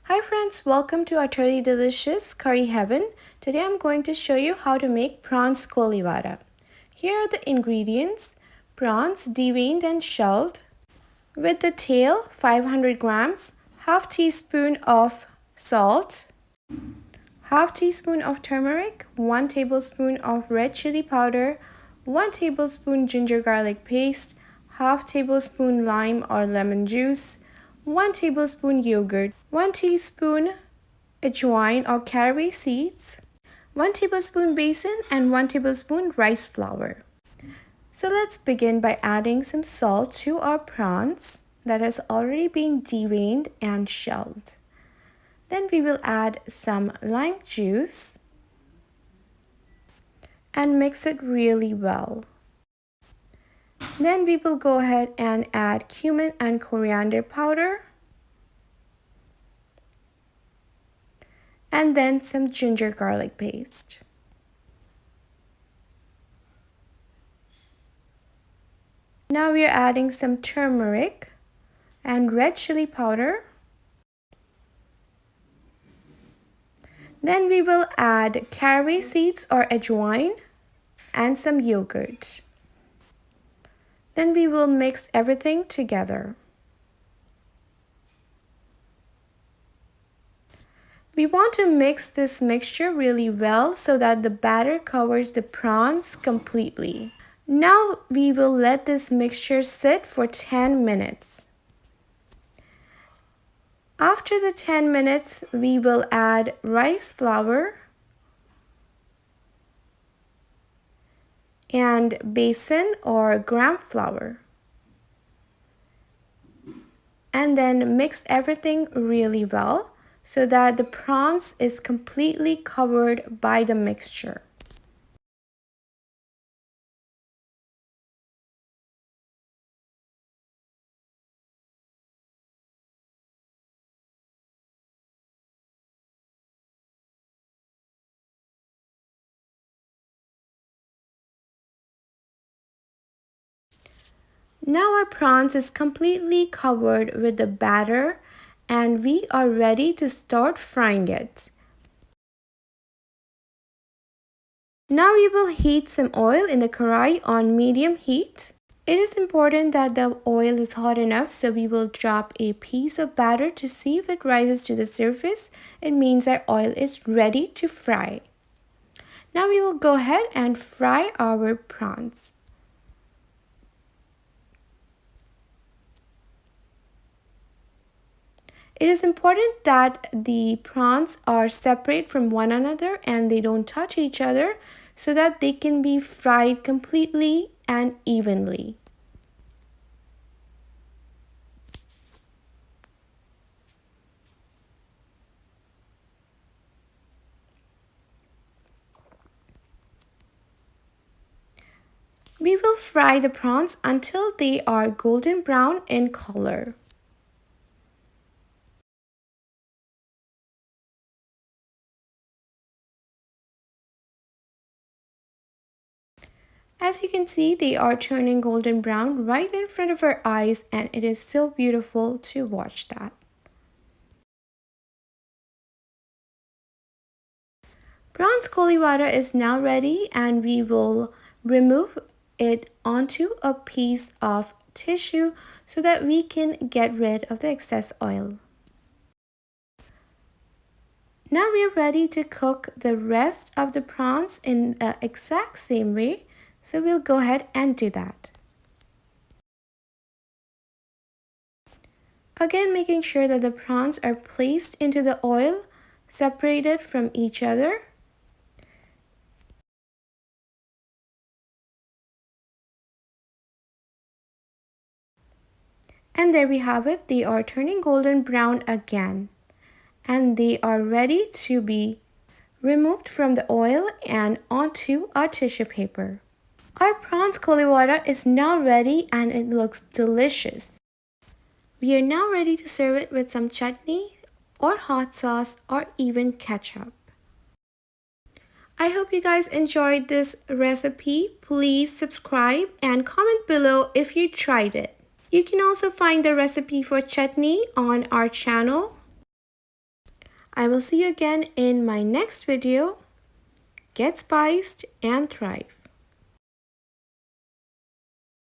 Hi friends, welcome to our totally delicious curry heaven. Today I'm going to show you how to make prawns koliwada. Here are the ingredients: prawns deveined and shelled, with the tail 500 grams, half teaspoon of salt, half teaspoon of turmeric, 1 tablespoon of red chili powder, 1 tablespoon ginger garlic paste, half tablespoon lime or lemon juice, 1 tablespoon yogurt, 1 teaspoon Ajwain or caraway seeds, 1 tablespoon besan, and 1 tablespoon rice flour. So let's begin by adding some salt to our prawns that has already been deveined and shelled. Then we will add some lime juice and mix it really well. Then we will go ahead and add cumin and coriander powder, and then some ginger garlic paste. Now we are adding some turmeric and red chili powder. Then we will add caraway seeds or ajwain and some yogurt. Then we will mix everything together. We want to mix this mixture really well so that the batter covers the prawns completely. Now we will let this mixture sit for 10 minutes. After the 10 minutes, we will add rice flour and besan or gram flour, and then mix everything really well so that the prawns is completely covered by the mixture. Now our prawns is completely covered with the batter and we are ready to start frying it. Now we will heat some oil in the karai on medium heat. It is important that the oil is hot enough, so we will drop a piece of batter to see if it rises to the surface. It means our oil is ready to fry. Now we will go ahead and fry our prawns. It is important that the prawns are separate from one another and they don't touch each other so that they can be fried completely and evenly. We will fry the prawns until they are golden brown in color. As you can see, they are turning golden brown right in front of our eyes, and it is so beautiful to watch that. Prawns Koliwada is now ready, and we will remove it onto a piece of tissue so that we can get rid of the excess oil. Now we are ready to cook the rest of the prawns in the exact same way. So we'll go ahead and do that. Again, making sure that the prawns are placed into the oil, separated from each other. And there we have it. They are turning golden brown again. And they are ready to be removed from the oil and onto our tissue paper. Our prawns koliwada is now ready and it looks delicious. We are now ready to serve it with some chutney or hot sauce or even ketchup. I hope you guys enjoyed this recipe. Please subscribe and comment below if you tried it. You can also find the recipe for chutney on our channel. I will see you again in my next video. Get spiced and thrive.